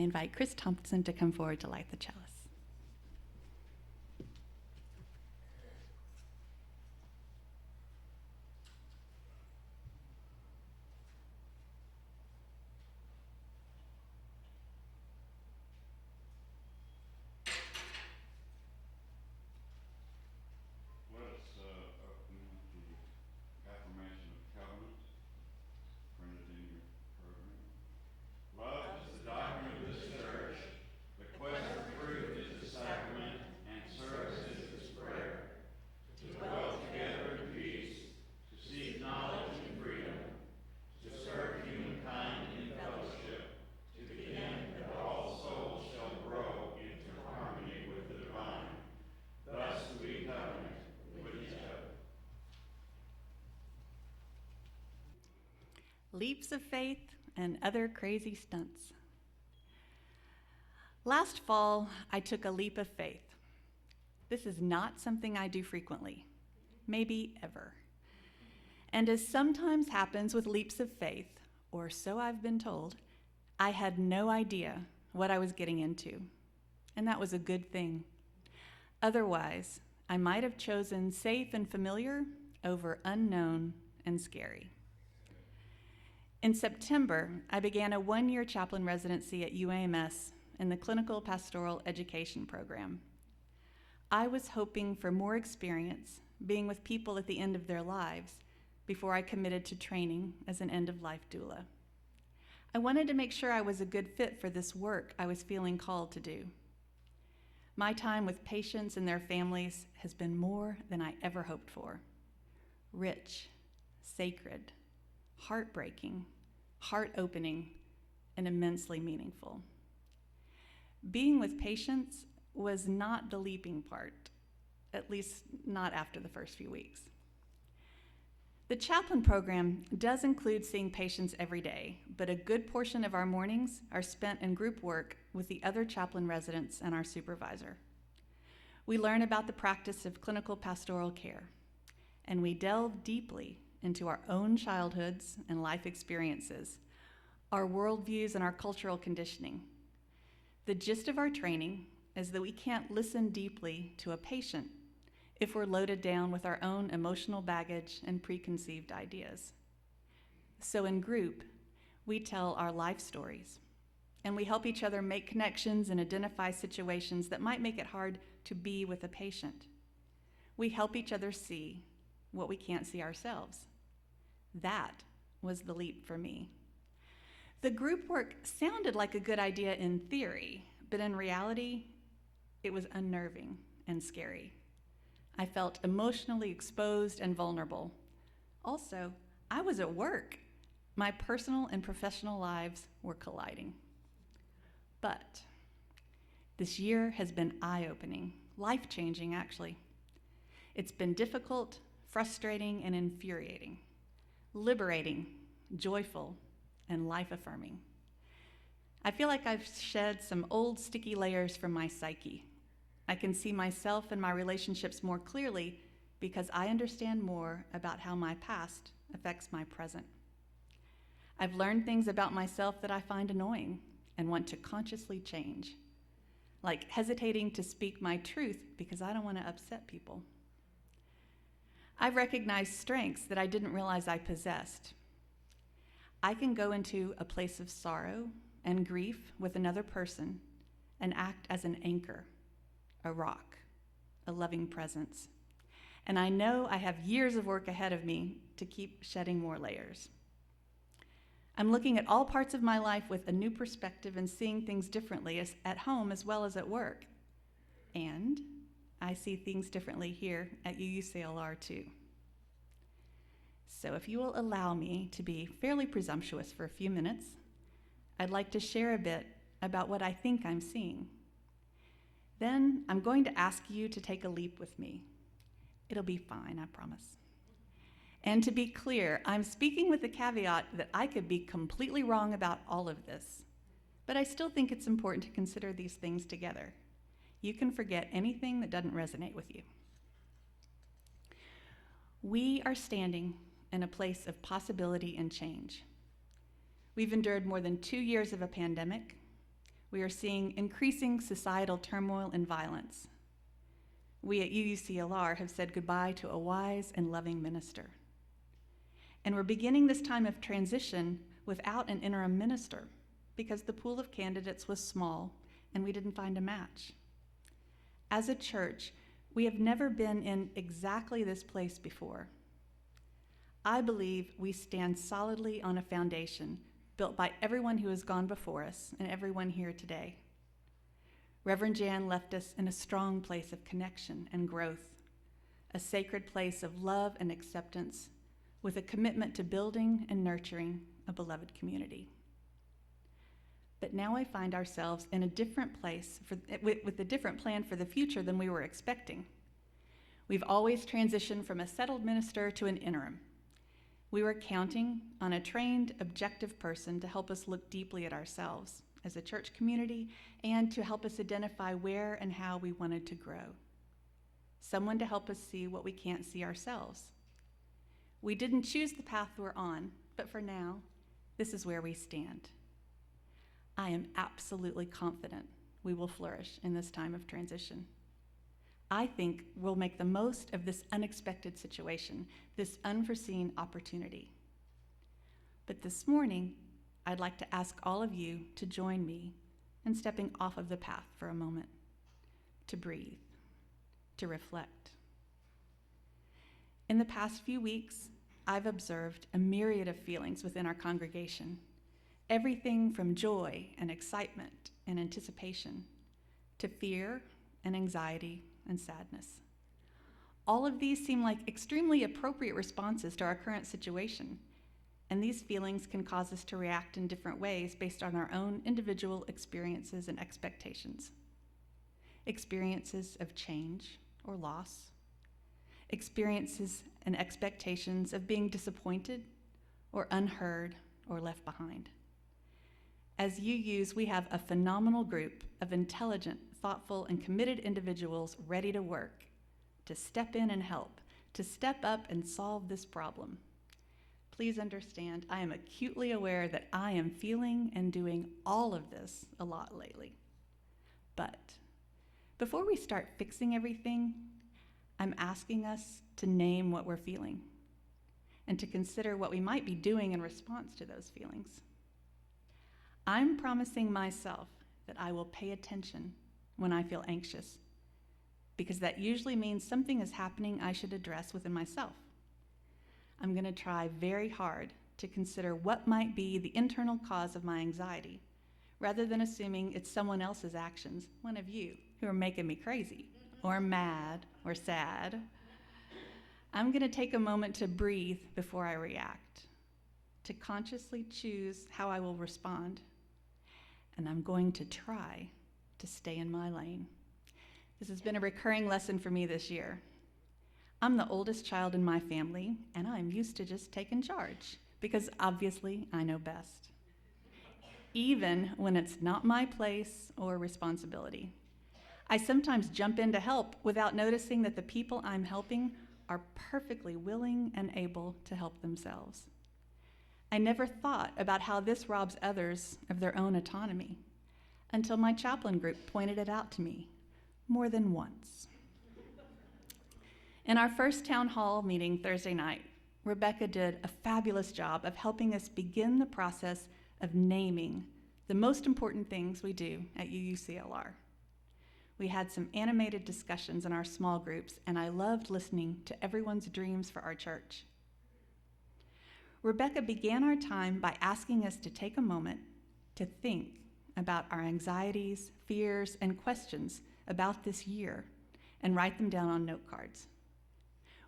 invite Chris Thompson to come forward to light the chalice. Leaps of faith and other crazy stunts. Last fall, I took a leap of faith. This is not something I do frequently, maybe ever. And as sometimes happens with leaps of faith, or so I've been told, I had no idea what I was getting into. And that was a good thing. Otherwise, I might have chosen safe and familiar over unknown and scary. In September, I began a one-year chaplain residency at UAMS in the Clinical Pastoral Education Program. I was hoping for more experience being with people at the end of their lives before I committed to training as an end-of-life doula. I wanted to make sure I was a good fit for this work I was feeling called to do. My time with patients and their families has been more than I ever hoped for. Rich, sacred, heartbreaking, heart-opening, and immensely meaningful. Being with patients was not the leaping part, at least not after the first few weeks. The chaplain program does include seeing patients every day, but a good portion of our mornings are spent in group work with the other chaplain residents and our supervisor. We learn about the practice of clinical pastoral care, and we delve deeply into our own childhoods and life experiences, our worldviews and our cultural conditioning. The gist of our training is that we can't listen deeply to a patient if we're loaded down with our own emotional baggage and preconceived ideas. So in group, we tell our life stories, and we help each other make connections and identify situations that might make it hard to be with a patient. We help each other see what we can't see ourselves. That was the leap for me. The group work sounded like a good idea in theory, but in reality, it was unnerving and scary. I felt emotionally exposed and vulnerable. Also, I was at work. My personal and professional lives were colliding. But this year has been eye-opening, life-changing actually. It's been difficult, frustrating, and infuriating. Liberating, joyful, and life-affirming. I feel like I've shed some old sticky layers from my psyche. I can see myself and my relationships more clearly because I understand more about how my past affects my present. I've learned things about myself that I find annoying and want to consciously change, like hesitating to speak my truth because I don't want to upset people. I've recognized strengths that I didn't realize I possessed. I can go into a place of sorrow and grief with another person and act as an anchor, a rock, a loving presence. And I know I have years of work ahead of me to keep shedding more layers. I'm looking at all parts of my life with a new perspective and seeing things differently at home as well as at work. And I see things differently here at UUCLR too. So if you will allow me to be fairly presumptuous for a few minutes, I'd like to share a bit about what I think I'm seeing. Then I'm going to ask you to take a leap with me. It'll be fine, I promise. And to be clear, I'm speaking with the caveat that I could be completely wrong about all of this, but I still think it's important to consider these things together. You can forget anything that doesn't resonate with you. We are standing in a place of possibility and change. We've endured more than 2 years of a pandemic. we are seeing increasing societal turmoil and violence. We at UUCLR have said goodbye to a wise and loving minister. And we're beginning this time of transition without an interim minister because the pool of candidates was small and we didn't find a match. As a church, we have never been in exactly this place before. I believe we stand solidly on a foundation built by everyone who has gone before us and everyone here today. Reverend Jan left us in a strong place of connection and growth, a sacred place of love and acceptance, with a commitment to building and nurturing a beloved community. But now I find ourselves in a different place with a different plan for the future than we were expecting. We've always transitioned from a settled minister to an interim. We were counting on a trained, objective person to help us look deeply at ourselves as a church community and to help us identify where and how we wanted to grow. Someone to help us see what we can't see ourselves. We didn't choose the path we're on, but for now, this is where we stand. I am absolutely confident we will flourish in this time of transition. I think we'll make the most of this unexpected situation, this unforeseen opportunity. But this morning, I'd like to ask all of you to join me in stepping off of the path for a moment, to breathe, to reflect. In the past few weeks, I've observed a myriad of feelings within our congregation, everything from joy and excitement and anticipation to fear and anxiety and sadness. All of these seem like extremely appropriate responses to our current situation, and these feelings can cause us to react in different ways based on our own individual experiences and expectations. Experiences of change or loss, experiences and expectations of being disappointed or unheard or left behind. As UUs, we have a phenomenal group of intelligent, thoughtful, and committed individuals ready to work, to step in and help, to step up and solve this problem. Please understand, I am acutely aware that I am feeling and doing all of this a lot lately. But before we start fixing everything, I'm asking us to name what we're feeling and to consider what we might be doing in response to those feelings. I'm promising myself that I will pay attention when I feel anxious, because that usually means something is happening I should address within myself. I'm going to try very hard to consider what might be the internal cause of my anxiety, rather than assuming it's someone else's actions, one of you, who are making me crazy, or mad, or sad. I'm going to take a moment to breathe before I react, to consciously choose how I will respond, and I'm going to try to stay in my lane. This has been a recurring lesson for me this year. I'm the oldest child in my family, and I'm used to just taking charge, because obviously I know best, even when it's not my place or responsibility. I sometimes jump in to help without noticing that the people I'm helping are perfectly willing and able to help themselves. I never thought about how this robs others of their own autonomy until my chaplain group pointed it out to me more than once. In our first town hall meeting Thursday night, Rebecca did a fabulous job of helping us begin the process of naming the most important things we do at UUCLR. We had some animated discussions in our small groups, and I loved listening to everyone's dreams for our church. Rebecca began our time by asking us to take a moment to think about our anxieties, fears, and questions about this year and write them down on note cards.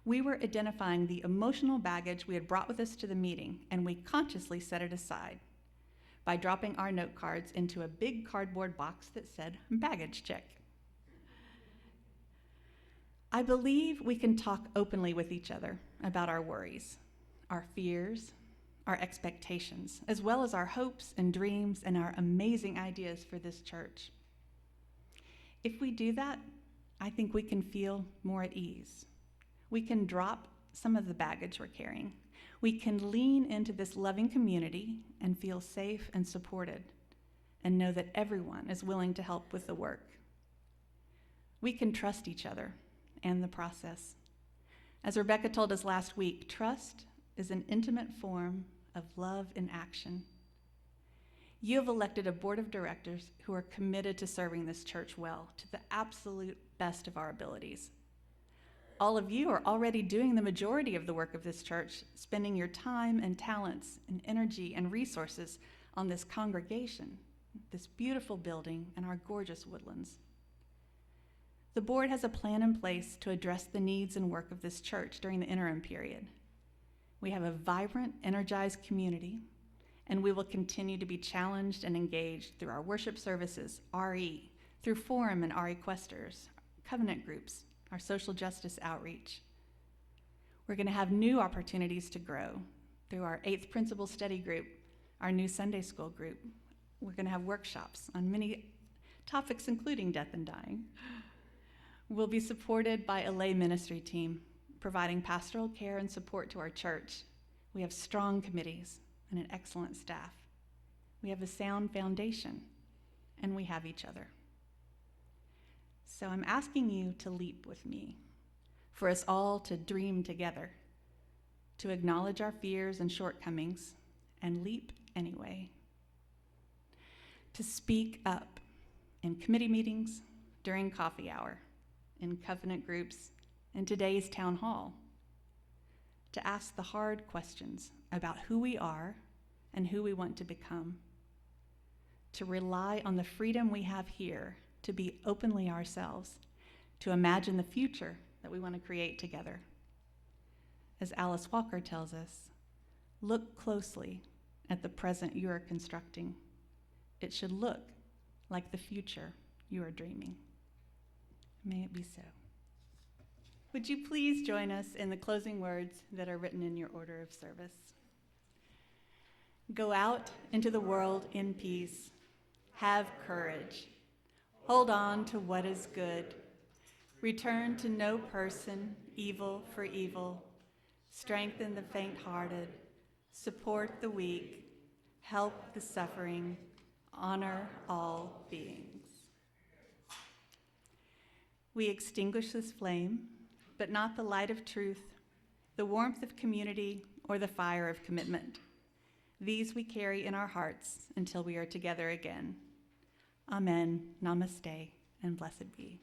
We were identifying the emotional baggage we had brought with us to the meeting, and we consciously set it aside by dropping our note cards into a big cardboard box that said baggage check. I believe we can talk openly with each other about our worries, our fears, our expectations, as well as our hopes and dreams and our amazing ideas for this church. If we do that, I think we can feel more at ease. We can drop some of the baggage we're carrying. We can lean into this loving community and feel safe and supported and know that everyone is willing to help with the work. We can trust each other and the process. As Rebecca told us last week, trust is an intimate form of love in action. You have elected a board of directors who are committed to serving this church well, to the absolute best of our abilities. All of you are already doing the majority of the work of this church, spending your time and talents and energy and resources on this congregation, this beautiful building, and our gorgeous woodlands. The board has a plan in place to address the needs and work of this church during the interim period. We have a vibrant, energized community, and we will continue to be challenged and engaged through our worship services, RE, through Forum and RE Questers, covenant groups, our social justice outreach. We're going to have new opportunities to grow through our 8th Principle Study Group, our new Sunday School group. We're going to have workshops on many topics, including death and dying. We'll be supported by a lay ministry team, providing pastoral care and support to our church. We have strong committees and an excellent staff. We have a sound foundation, and we have each other. So I'm asking you to leap with me, for us all to dream together, to acknowledge our fears and shortcomings, and leap anyway. To speak up in committee meetings, during coffee hour, in covenant groups, in today's town hall. To ask the hard questions about who we are and who we want to become. To rely on the freedom we have here to be openly ourselves, to imagine the future that we want to create together. As Alice Walker tells us, look closely at the present you are constructing. It should look like the future you are dreaming. May it be so. Would you please join us in the closing words that are written in your order of service? Go out into the world in peace. Have courage. Hold on to what is good. Return to no person evil for evil. Strengthen the faint-hearted. Support the weak. Help the suffering. Honor all beings. We extinguish this flame, but not the light of truth, the warmth of community, or the fire of commitment. These we carry in our hearts until we are together again. Amen, namaste, and blessed be.